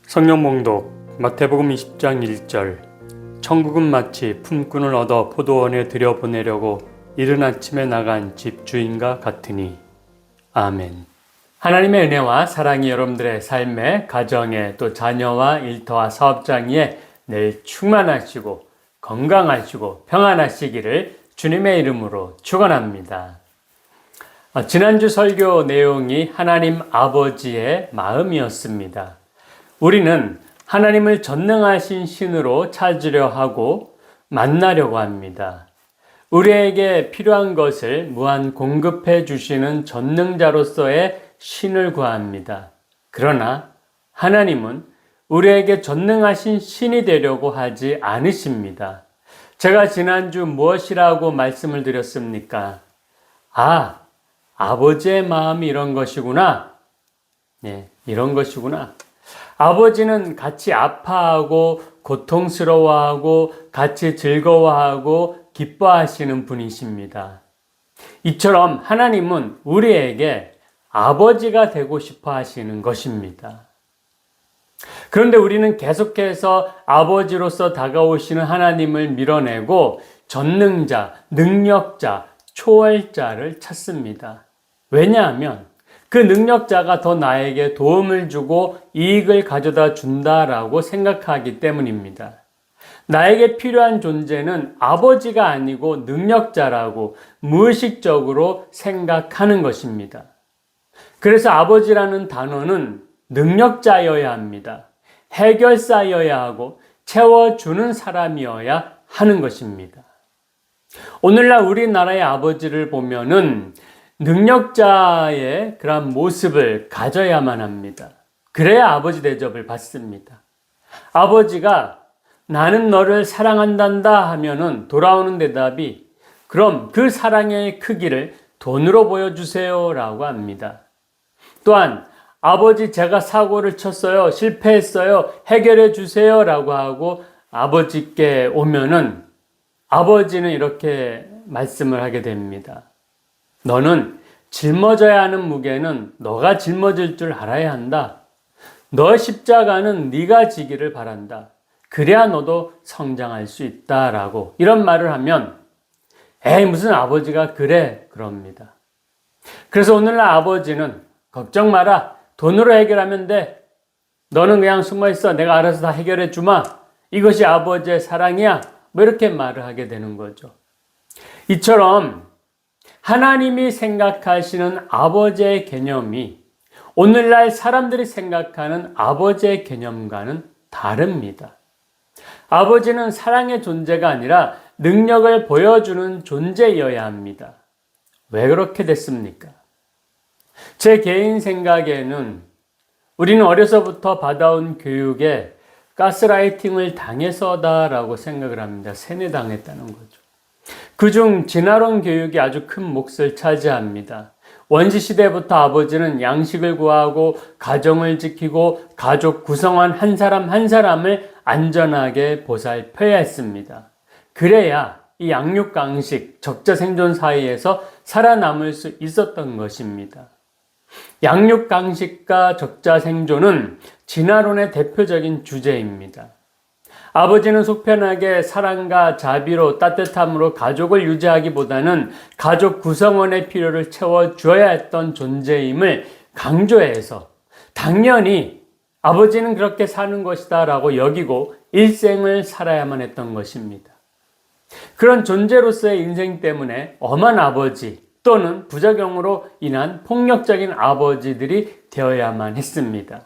성령 봉독 마태복음 20장 1절. 천국은 마치 품꾼을 얻어 포도원에 들여보내려고 이른 아침에 나간 집주인과 같으니. 아멘. 하나님의 은혜와 사랑이 여러분들의 삶에, 가정에, 또 자녀와 일터와 사업장에 늘 충만하시고 건강하시고 평안하시기를 주님의 이름으로 축원합니다. 지난주 설교 내용이 하나님 아버지의 마음이었습니다. 우리는 하나님을 전능하신 신으로 찾으려 하고 만나려고 합니다. 우리에게 필요한 것을 무한 공급해 주시는 전능자로서의 신을 구합니다. 그러나 하나님은 우리에게 전능하신 신이 되려고 하지 않으십니다. 제가 지난주 무엇이라고 말씀을 드렸습니까? 아버지의 마음이 이런 것이구나. 이런 것이구나. 아버지는 같이 아파하고 고통스러워하고 같이 즐거워하고 기뻐하시는 분이십니다. 이처럼 하나님은 우리에게 아버지가 되고 싶어 하시는 것입니다. 그런데 우리는 계속해서 아버지로서 다가오시는 하나님을 밀어내고 전능자, 능력자, 초월자를 찾습니다. 왜냐하면 그 능력자가 더 나에게 도움을 주고 이익을 가져다 준다라고 생각하기 때문입니다. 나에게 필요한 존재는 아버지가 아니고 능력자라고 무의식적으로 생각하는 것입니다. 그래서 아버지라는 단어는 능력자여야 합니다. 해결사여야 하고 채워주는 사람이어야 하는 것입니다. 오늘날 우리나라의 아버지를 보면은 능력자의 그런 모습을 가져야만 합니다. 그래야 아버지 대접을 받습니다. 아버지가 나는 너를 사랑한단다 하면은 돌아오는 대답이 그럼 그 사랑의 크기를 돈으로 보여주세요 라고 합니다. 또한 아버지 제가 사고를 쳤어요. 실패했어요. 해결해 주세요 라고 하고 아버지께 오면은 아버지는 이렇게 말씀을 하게 됩니다. 너는 짊어져야 하는 무게는 너가 짊어질 줄 알아야 한다. 너 십자가는 네가 지기를 바란다. 그래야 너도 성장할 수 있다라고 이런 말을 하면 무슨 아버지가 그래 그럽니다. 그래서 오늘날 아버지는 걱정 마라. 돈으로 해결하면 돼. 너는 그냥 숨어 있어. 내가 알아서 다 해결해 주마. 이것이 아버지의 사랑이야. 이렇게 말을 하게 되는 거죠. 이처럼 하나님이 생각하시는 아버지의 개념이 오늘날 사람들이 생각하는 아버지의 개념과는 다릅니다. 아버지는 사랑의 존재가 아니라 능력을 보여주는 존재여야 합니다. 왜 그렇게 됐습니까? 제 개인 생각에는 우리는 어려서부터 받아온 교육에 가스라이팅을 당해서다라고 생각을 합니다. 세뇌당했다는 거죠. 그중 진화론 교육이 아주 큰 몫을 차지합니다. 원시시대부터 아버지는 양식을 구하고 가정을 지키고 가족 구성원 한 사람 한 사람을 안전하게 보살펴야 했습니다. 그래야 이 양육강식, 적자생존 사이에서 살아남을 수 있었던 것입니다. 양육강식과 적자생존은 진화론의 대표적인 주제입니다. 아버지는 속편하게 사랑과 자비로 따뜻함으로 가족을 유지하기보다는 가족 구성원의 필요를 채워줘야 했던 존재임을 강조해서 당연히 아버지는 그렇게 사는 것이다 라고 여기고 일생을 살아야만 했던 것입니다. 그런 존재로서의 인생 때문에 엄한 아버지 또는 부작용으로 인한 폭력적인 아버지들이 되어야만 했습니다.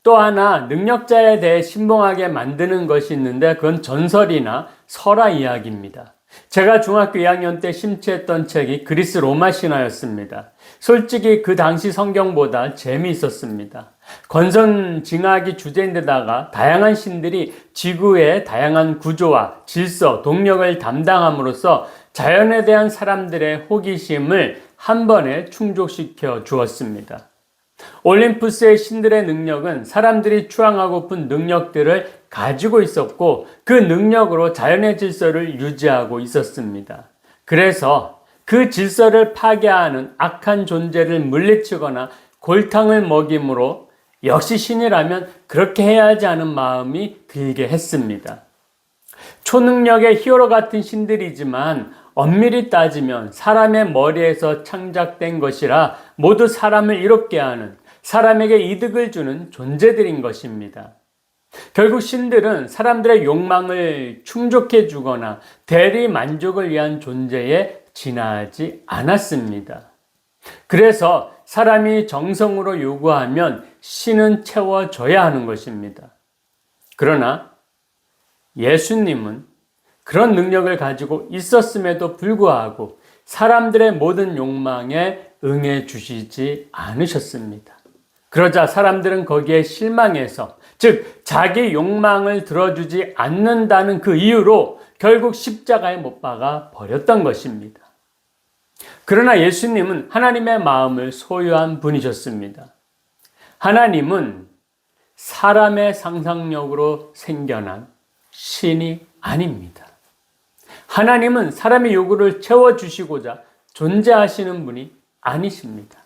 또 하나 능력자에 대해 신봉하게 만드는 것이 있는데 그건 전설이나 설화 이야기입니다. 제가 중학교 2학년 때 심취했던 책이 그리스 로마 신화였습니다. 솔직히 그 당시 성경보다 재미있었습니다. 권선징악이 주제인데다가 다양한 신들이 지구의 다양한 구조와 질서, 동력을 담당함으로써 자연에 대한 사람들의 호기심을 한 번에 충족시켜 주었습니다. 올림푸스의 신들의 능력은 사람들이 추앙하고픈 능력들을 가지고 있었고 그 능력으로 자연의 질서를 유지하고 있었습니다. 그래서 그 질서를 파괴하는 악한 존재를 물리치거나 골탕을 먹임으로 역시 신이라면 그렇게 해야지 하는 마음이 들게 했습니다. 초능력의 히어로 같은 신들이지만 엄밀히 따지면 사람의 머리에서 창작된 것이라 모두 사람을 이롭게 하는, 사람에게 이득을 주는 존재들인 것입니다. 결국 신들은 사람들의 욕망을 충족해 주거나 대리 만족을 위한 존재에 지나지 않았습니다. 그래서 사람이 정성으로 요구하면 신은 채워줘야 하는 것입니다. 그러나 예수님은 그런 능력을 가지고 있었음에도 불구하고 사람들의 모든 욕망에 응해 주시지 않으셨습니다. 그러자 사람들은 거기에 실망해서, 즉 자기 욕망을 들어주지 않는다는 그 이유로 결국 십자가에 못 박아 버렸던 것입니다. 그러나 예수님은 하나님의 마음을 소유한 분이셨습니다. 하나님은 사람의 상상력으로 생겨난 신이 아닙니다. 하나님은 사람의 요구를 채워주시고자 존재하시는 분이 아니십니다.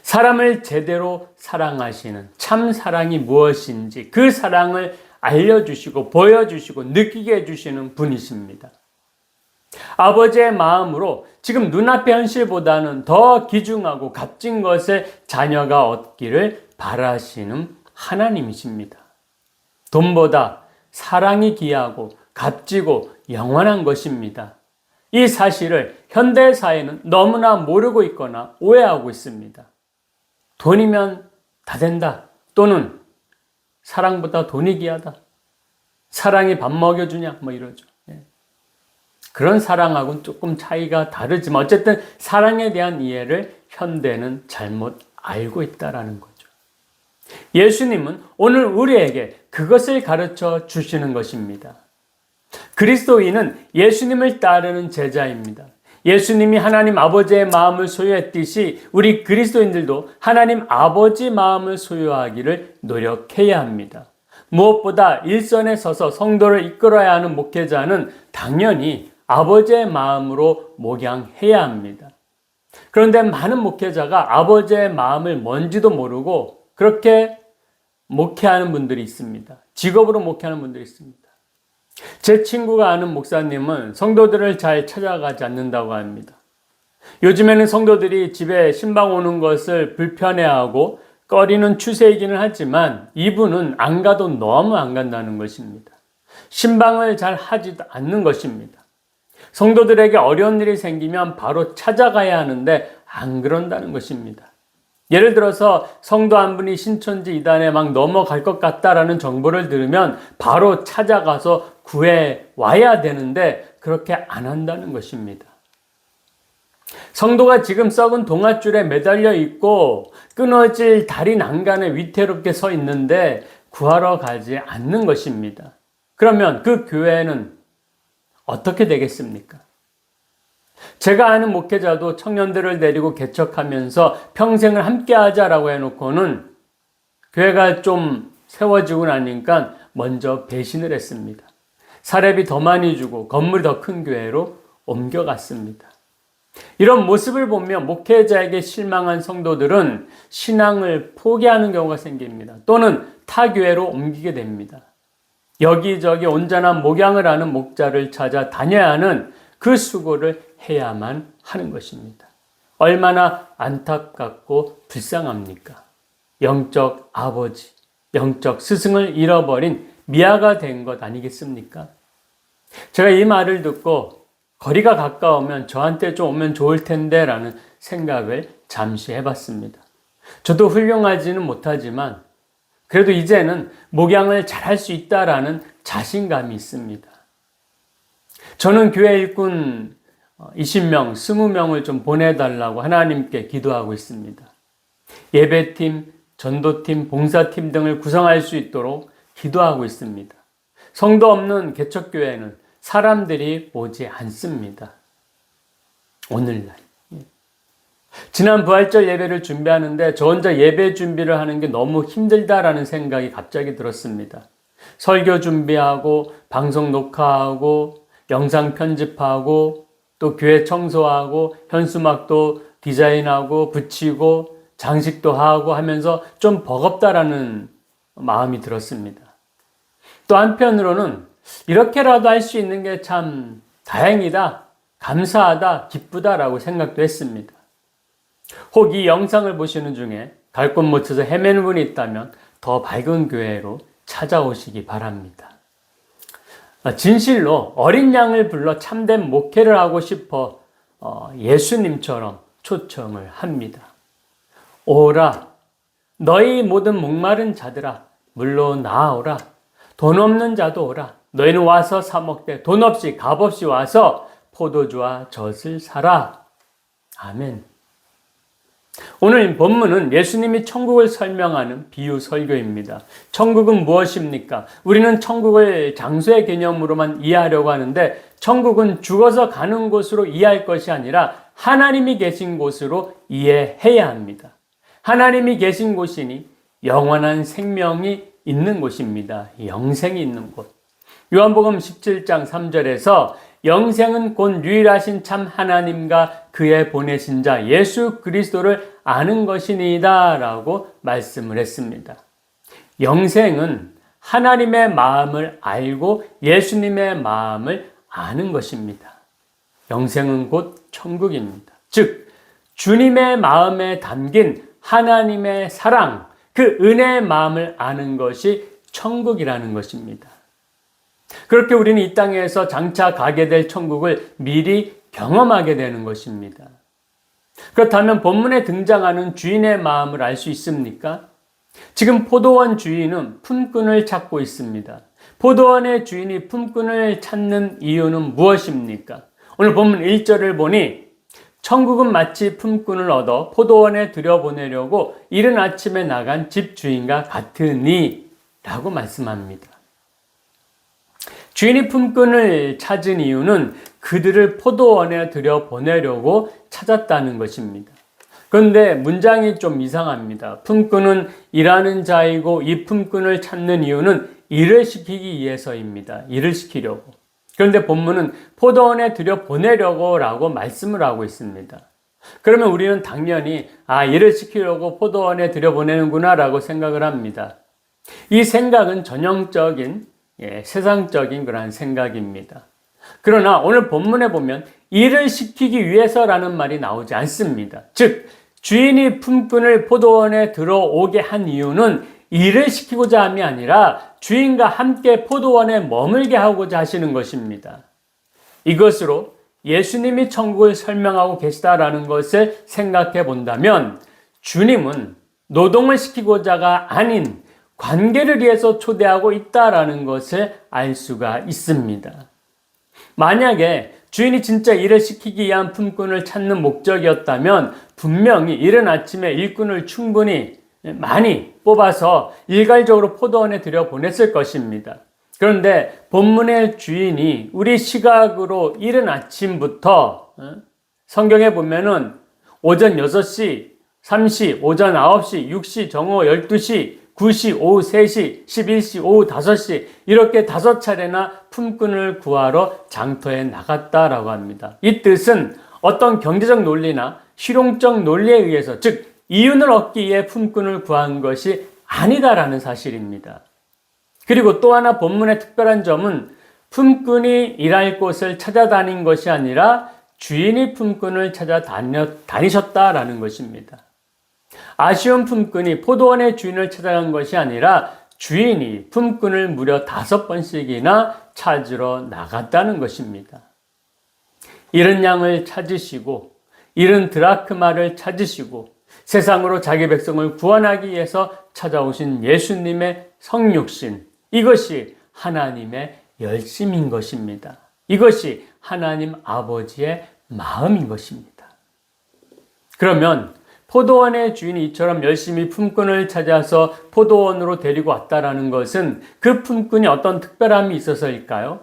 사람을 제대로 사랑하시는 참 사랑이 무엇인지 그 사랑을 알려주시고 보여주시고 느끼게 해주시는 분이십니다. 아버지의 마음으로 지금 눈앞의 현실보다는 더 귀중하고 값진 것을 자녀가 얻기를 바라시는 하나님이십니다. 돈보다 사랑이 귀하고 값지고 영원한 것입니다. 이 사실을 현대사회는 너무나 모르고 있거나 오해하고 있습니다. 돈이면 다 된다, 또는 사랑보다 돈이 귀하다, 사랑이 밥 먹여주냐 뭐 이러죠. 그런 사랑하고는 조금 차이가 다르지만 어쨌든 사랑에 대한 이해를 현대는 잘못 알고 있다는 거죠. 예수님은 오늘 우리에게 그것을 가르쳐 주시는 것입니다. 그리스도인은 예수님을 따르는 제자입니다. 예수님이 하나님 아버지의 마음을 소유했듯이 우리 그리스도인들도 하나님 아버지 마음을 소유하기를 노력해야 합니다. 무엇보다 일선에 서서 성도를 이끌어야 하는 목회자는 당연히 아버지의 마음으로 목양해야 합니다. 그런데 많은 목회자가 아버지의 마음을 뭔지도 모르고 그렇게 목회하는 분들이 있습니다. 직업으로 목회하는 분들이 있습니다. 제 친구가 아는 목사님은 성도들을 잘 찾아가지 않는다고 합니다. 요즘에는 성도들이 집에 신방 오는 것을 불편해하고 꺼리는 추세이기는 하지만 이분은 안 가도 너무 안 간다는 것입니다. 신방을 잘 하지도 않는 것입니다. 성도들에게 어려운 일이 생기면 바로 찾아가야 하는데 안 그런다는 것입니다. 예를 들어서 성도 한 분이 신천지 이단에 막 넘어갈 것 같다라는 정보를 들으면 바로 찾아가서 구해 와야 되는데 그렇게 안 한다는 것입니다. 성도가 지금 썩은 동아줄에 매달려 있고 끊어질 다리 난간에 위태롭게 서 있는데 구하러 가지 않는 것입니다. 그러면 그 교회는 어떻게 되겠습니까? 제가 아는 목회자도 청년들을 데리고 개척하면서 평생을 함께 하자라고 해놓고는 교회가 좀 세워지고 나니까 먼저 배신을 했습니다. 사례비 더 많이 주고 건물이 더 큰 교회로 옮겨갔습니다. 이런 모습을 보며 목회자에게 실망한 성도들은 신앙을 포기하는 경우가 생깁니다. 또는 타 교회로 옮기게 됩니다. 여기저기 온전한 목양을 하는 목자를 찾아 다녀야 하는 그 수고를 해야만 하는 것입니다. 얼마나 안타깝고 불쌍합니까? 영적 아버지, 영적 스승을 잃어버린 미아가 된 것 아니겠습니까? 제가 이 말을 듣고 거리가 가까우면 저한테 좀 오면 좋을 텐데 라는 생각을 잠시 해봤습니다. 저도 훌륭하지는 못하지만 그래도 이제는 목양을 잘할 수 있다라는 자신감이 있습니다. 저는 교회 일꾼 20명, 20명을 좀 보내달라고 하나님께 기도하고 있습니다. 예배팀, 전도팀, 봉사팀 등을 구성할 수 있도록 기도하고 있습니다. 성도 없는 개척교회는 사람들이 오지 않습니다. 오늘날. 지난 부활절 예배를 준비하는데 저 혼자 예배 준비를 하는 게 너무 힘들다라는 생각이 갑자기 들었습니다. 설교 준비하고 방송 녹화하고 영상 편집하고 또 교회 청소하고 현수막도 디자인하고 붙이고 장식도 하고 하면서 좀 버겁다라는 마음이 들었습니다. 또 한편으로는 이렇게라도 할 수 있는 게 참 다행이다, 감사하다, 기쁘다라고 생각도 했습니다. 혹 이 영상을 보시는 중에 갈 곳 못 찾아 헤매는 분이 있다면 더 밝은 교회로 찾아오시기 바랍니다. 진실로 어린 양을 불러 참된 목회를 하고 싶어 예수님처럼 초청을 합니다. 오라, 너희 모든 목마른 자들아, 물로 나아오라. 돈 없는 자도 오라. 너희는 와서 사 먹되 돈 없이 값 없이 와서 포도주와 젖을 사라. 아멘. 오늘 본문은 예수님이 천국을 설명하는 비유 설교입니다. 천국은 무엇입니까? 우리는 천국을 장소의 개념으로만 이해하려고 하는데 천국은 죽어서 가는 곳으로 이해할 것이 아니라 하나님이 계신 곳으로 이해해야 합니다. 하나님이 계신 곳이니 영원한 생명이 있는 곳입니다. 영생이 있는 곳. 요한복음 17장 3절에서 영생은 곧 유일하신 참 하나님과 그의 보내신 자 예수 그리스도를 아는 것이니이다 라고 말씀을 했습니다. 영생은 하나님의 마음을 알고 예수님의 마음을 아는 것입니다. 영생은 곧 천국입니다. 즉 주님의 마음에 담긴 하나님의 사랑, 그 은혜의 마음을 아는 것이 천국이라는 것입니다. 그렇게 우리는 이 땅에서 장차 가게 될 천국을 미리 경험하게 되는 것입니다. 그렇다면 본문에 등장하는 주인의 마음을 알 수 있습니까? 지금 포도원 주인은 품꾼을 찾고 있습니다. 포도원의 주인이 품꾼을 찾는 이유는 무엇입니까? 오늘 본문 1절을 보니 천국은 마치 품꾼을 얻어 포도원에 들여보내려고 이른 아침에 나간 집주인과 같으니 라고 말씀합니다. 주인이 품꾼을 찾은 이유는 그들을 포도원에 들여보내려고 찾았다는 것입니다. 그런데 문장이 좀 이상합니다. 품꾼은 일하는 자이고 이 품꾼을 찾는 이유는 일을 시키기 위해서입니다. 일을 시키려고. 그런데 본문은 포도원에 들여보내려고 라고 말씀을 하고 있습니다. 그러면 우리는 당연히 일을 시키려고 포도원에 들여보내는구나 라고 생각을 합니다. 이 생각은 전형적인 세상적인 그런 생각입니다. 그러나 오늘 본문에 보면 일을 시키기 위해서라는 말이 나오지 않습니다. 즉 주인이 품꾼을 포도원에 들어오게 한 이유는 일을 시키고자 함이 아니라 주인과 함께 포도원에 머물게 하고자 하시는 것입니다. 이것으로 예수님이 천국을 설명하고 계시다라는 것을 생각해 본다면 주님은 노동을 시키고자가 아닌 관계를 위해서 초대하고 있다라는 것을 알 수가 있습니다. 만약에 주인이 진짜 일을 시키기 위한 품꾼을 찾는 목적이었다면 분명히 이른 아침에 일꾼을 충분히 많이 뽑아서 일괄적으로 포도원에 들여보냈을 것입니다. 그런데 본문의 주인이 우리 시각으로 이른 아침부터 성경에 보면은 오전 6시, 3시, 오전 9시, 6시, 정오 12시, 9시, 오후 3시, 11시, 오후 5시 이렇게 5차례나 품꾼을 구하러 장터에 나갔다라고 합니다. 이 뜻은 어떤 경제적 논리나 실용적 논리에 의해서 즉 이윤을 얻기 위해 품꾼을 구한 것이 아니다라는 사실입니다. 그리고 또 하나 본문의 특별한 점은 품꾼이 일할 곳을 찾아다닌 것이 아니라 주인이 품꾼을 찾아 다니셨다라는 것입니다. 아쉬운 품꾼이 포도원의 주인을 찾아간 것이 아니라 주인이 품꾼을 무려 5번씩이나 찾으러 나갔다는 것입니다. 잃은 양을 찾으시고 잃은 드라크마를 찾으시고 세상으로 자기 백성을 구원하기 위해서 찾아오신 예수님의 성육신, 이것이 하나님의 열심인 것입니다. 이것이 하나님 아버지의 마음인 것입니다. 그러면 포도원의 주인이 이처럼 열심히 품꾼을 찾아서 포도원으로 데리고 왔다라는 것은 그 품꾼이 어떤 특별함이 있어서일까요?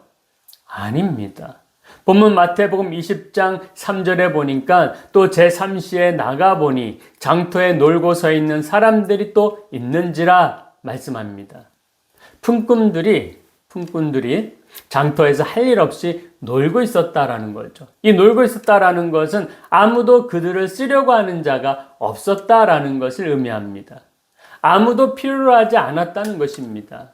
아닙니다. 본문 마태복음 20장 3절에 보니까 또 제3시에 나가보니 장터에 놀고 서 있는 사람들이 또 있는지라 말씀합니다. 품꾼들이 품꾼들이 장터에서 할 일 없이 놀고 있었다라는 거죠. 이 놀고 있었다라는 것은 아무도 그들을 쓰려고 하는 자가 없었다라는 것을 의미합니다. 아무도 필요로 하지 않았다는 것입니다.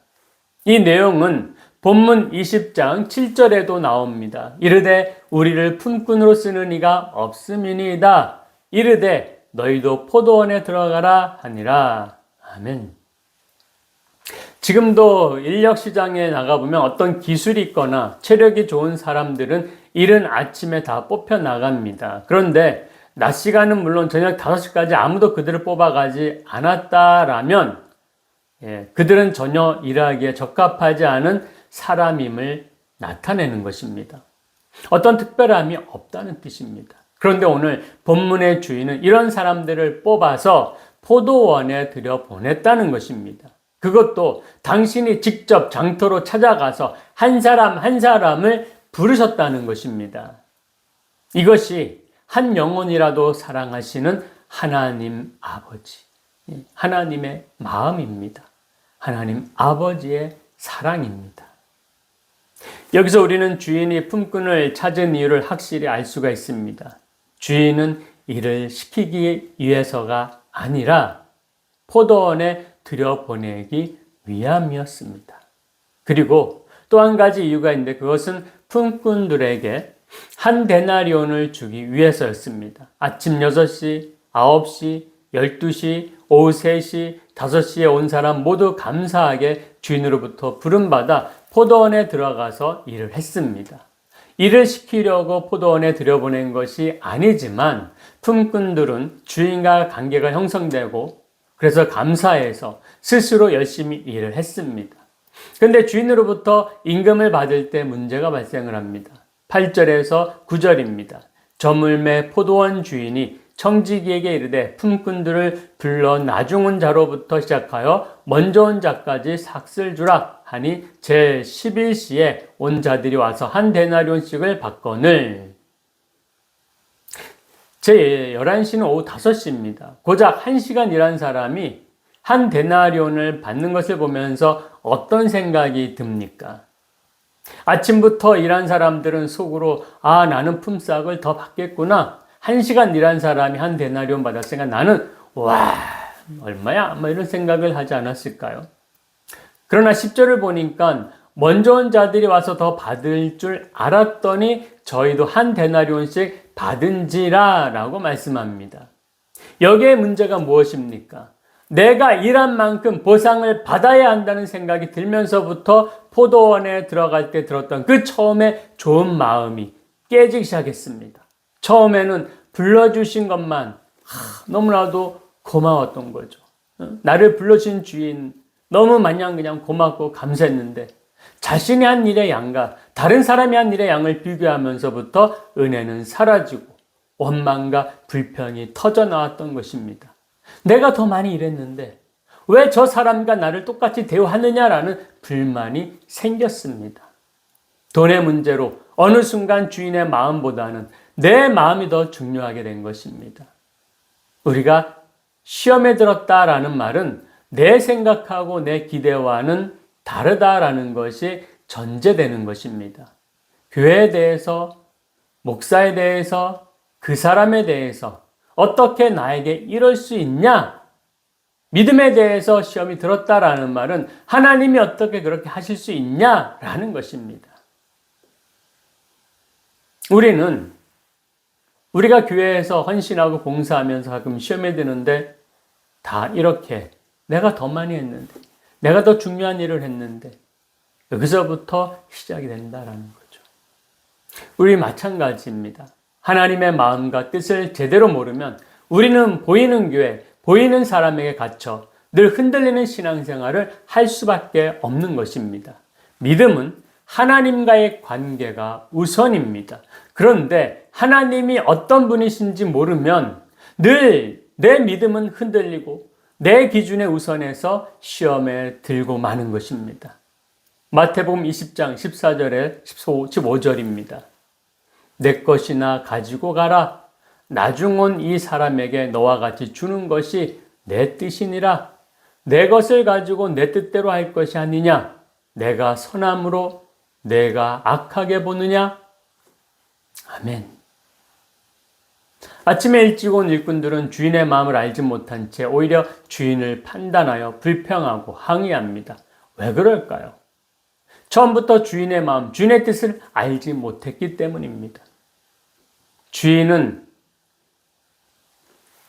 이 내용은 본문 20장 7절에도 나옵니다. 이르되 우리를 품꾼으로 쓰는 이가 없음이니이다. 이르되 너희도 포도원에 들어가라 하니라. 아멘. 지금도 인력시장에 나가보면 어떤 기술이 있거나 체력이 좋은 사람들은 이른 아침에 다 뽑혀 나갑니다. 그런데 낮 시간은 물론 저녁 5시까지 아무도 그들을 뽑아가지 않았다라면 그들은 전혀 일하기에 적합하지 않은 사람임을 나타내는 것입니다. 어떤 특별함이 없다는 뜻입니다. 그런데 오늘 본문의 주인은 이런 사람들을 뽑아서 포도원에 들여보냈다는 것입니다. 그것도 당신이 직접 장터로 찾아가서 한 사람 한 사람을 부르셨다는 것입니다. 이것이 한 영혼이라도 사랑하시는 하나님 아버지, 하나님의 마음입니다. 하나님 아버지의 사랑입니다. 여기서 우리는 주인이 품꾼을 찾은 이유를 확실히 알 수가 있습니다. 주인은 일을 시키기 위해서가 아니라 포도원에 들여보내기 위함이었습니다. 그리고 또 한 가지 이유가 있는데 그것은 품꾼들에게 한 데나리온을 주기 위해서였습니다. 아침 6시, 9시, 12시, 오후 3시, 5시에 온 사람 모두 감사하게 주인으로부터 부름받아 포도원에 들어가서 일을 했습니다. 일을 시키려고 포도원에 들여보낸 것이 아니지만 품꾼들은 주인과 관계가 형성되고 그래서 감사해서 스스로 열심히 일을 했습니다. 그런데 주인으로부터 임금을 받을 때 문제가 발생을 합니다. 8절에서 9절입니다. 저물매 포도원 주인이 청지기에게 이르되 품꾼들을 불러 나중 온 자로부터 시작하여 먼저 온 자까지 삭슬 주라 하니 제 11시에 온 자들이 와서 한 데나리온씩을 받거늘. 제 11시는 오후 5시입니다. 고작 1시간 일한 사람이 한 데나리온을 받는 것을 보면서 어떤 생각이 듭니까? 아침부터 일한 사람들은 속으로 나는 품삯을 더 받겠구나. 1시간 일한 사람이 한 데나리온 받았으니까 나는 얼마야? 이런 생각을 하지 않았을까요? 그러나 10절을 보니까 먼저 온 자들이 와서 더 받을 줄 알았더니 저희도 한 데나리온씩 받은지라 라고 말씀합니다. 여기에 문제가 무엇입니까? 내가 일한 만큼 보상을 받아야 한다는 생각이 들면서부터 포도원에 들어갈 때 들었던 그 처음에 좋은 마음이 깨지기 시작했습니다. 처음에는 불러주신 것만 너무나도 고마웠던 거죠. 나를 불러주신 주인 너무 마냥 그냥 고맙고 감사했는데 자신이 한 일의 양과 다른 사람이 한 일의 양을 비교하면서부터 은혜는 사라지고 원망과 불평이 터져 나왔던 것입니다. 내가 더 많이 일했는데 왜 저 사람과 나를 똑같이 대우하느냐라는 불만이 생겼습니다. 돈의 문제로 어느 순간 주인의 마음보다는 내 마음이 더 중요하게 된 것입니다. 우리가 시험에 들었다라는 말은 내 생각하고 내 기대와는 다르다라는 것이 전제되는 것입니다. 교회에 대해서, 목사에 대해서, 그 사람에 대해서 어떻게 나에게 이럴 수 있냐? 믿음에 대해서 시험이 들었다라는 말은 하나님이 어떻게 그렇게 하실 수 있냐라는 것입니다. 우리가 교회에서 헌신하고 봉사하면서 가끔 시험에 드는데 다 이렇게 내가 더 많이 했는데 내가 더 중요한 일을 했는데 여기서부터 시작이 된다라는 거죠. 우리 마찬가지입니다. 하나님의 마음과 뜻을 제대로 모르면 우리는 보이는 교회, 보이는 사람에게 갇혀 늘 흔들리는 신앙생활을 할 수밖에 없는 것입니다. 믿음은 하나님과의 관계가 우선입니다. 그런데 하나님이 어떤 분이신지 모르면 늘 내 믿음은 흔들리고 내 기준에 우선해서 시험에 들고 마는 것입니다. 마태복음 20장 14절에 15절입니다. 내 것이나 가지고 가라. 나중 온 이 사람에게 너와 같이 주는 것이 내 뜻이니라. 내 것을 가지고 내 뜻대로 할 것이 아니냐. 내가 선함으로 내가 악하게 보느냐? 아멘. 아침에 일찍 온 일꾼들은 주인의 마음을 알지 못한 채 오히려 주인을 판단하여 불평하고 항의합니다. 왜 그럴까요? 처음부터 주인의 마음, 주인의 뜻을 알지 못했기 때문입니다. 주인은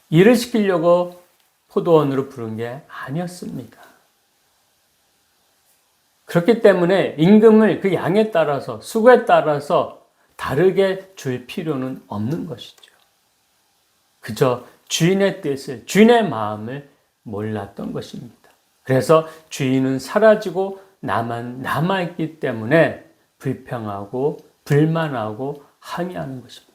일을 시키려고 포도원으로 부른 게 아니었습니다. 그렇기 때문에 임금을 그 양에 따라서, 수고에 따라서 다르게 줄 필요는 없는 것이죠. 그저 주인의 뜻을, 주인의 마음을 몰랐던 것입니다. 그래서 주인은 사라지고 나만 남아있기 때문에 불평하고 불만하고 항의하는 것입니다.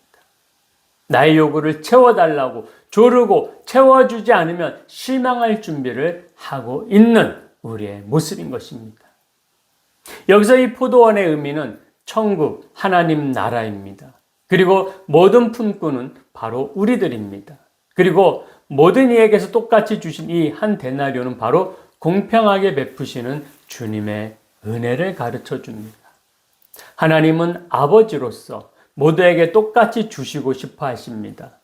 나의 요구를 채워달라고 조르고 채워주지 않으면 실망할 준비를 하고 있는 우리의 모습인 것입니다. 여기서 이 포도원의 의미는 천국, 하나님 나라입니다. 그리고 모든 품꾼은 바로 우리들입니다. 그리고 모든 이에게서 똑같이 주신 이 한 데나리온은 바로 공평하게 베푸시는 주님의 은혜를 가르쳐 줍니다. 하나님은 아버지로서 모두에게 똑같이 주시고 싶어 하십니다.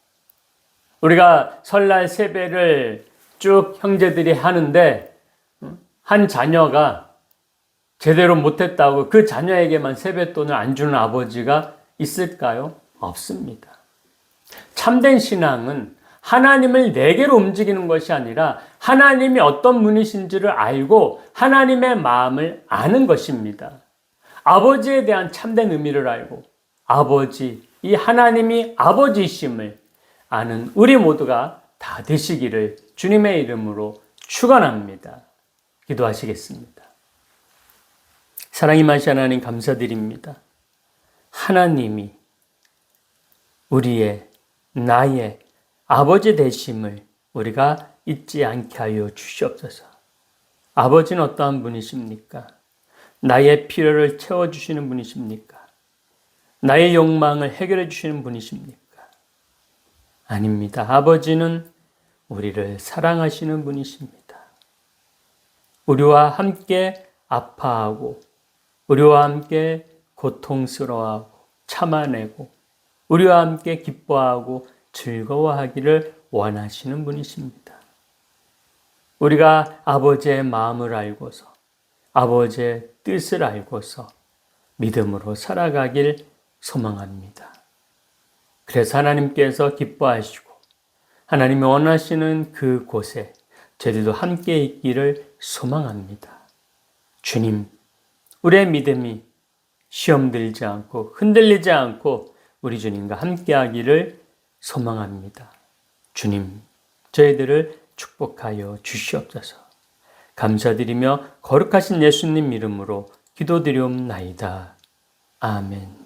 우리가 설날 세배를 쭉 형제들이 하는데 한 자녀가 제대로 못했다고 그 자녀에게만 세뱃돈을 안 주는 아버지가 있을까요? 없습니다. 참된 신앙은 하나님을 내게로 움직이는 것이 아니라 하나님이 어떤 분이신지를 알고 하나님의 마음을 아는 것입니다. 아버지에 대한 참된 의미를 알고 아버지, 이 하나님이 아버지이심을 아는 우리 모두가 다 되시기를 주님의 이름으로 축원합니다. 기도하시겠습니다. 사랑이 많으신 하나님 감사드립니다. 하나님이 우리의 나의 아버지 되심을 우리가 잊지 않게 하여 주시옵소서. 아버지는 어떠한 분이십니까? 나의 필요를 채워주시는 분이십니까? 나의 욕망을 해결해 주시는 분이십니까? 아닙니다. 아버지는 우리를 사랑하시는 분이십니다. 우리와 함께 아파하고 우리와 함께 고통스러워하고 참아내고 우리와 함께 기뻐하고 즐거워하기를 원하시는 분이십니다. 우리가 아버지의 마음을 알고서 아버지의 뜻을 알고서 믿음으로 살아가길 소망합니다. 그래서 하나님께서 기뻐하시고 하나님이 원하시는 그 곳에 저희들도 함께 있기를 소망합니다. 주님, 우리의 믿음이 시험 들지 않고 흔들리지 않고 우리 주님과 함께하기를 소망합니다. 주님, 저희들을 축복하여 주시옵소서. 감사드리며 거룩하신 예수님 이름으로 기도드리옵나이다. 아멘.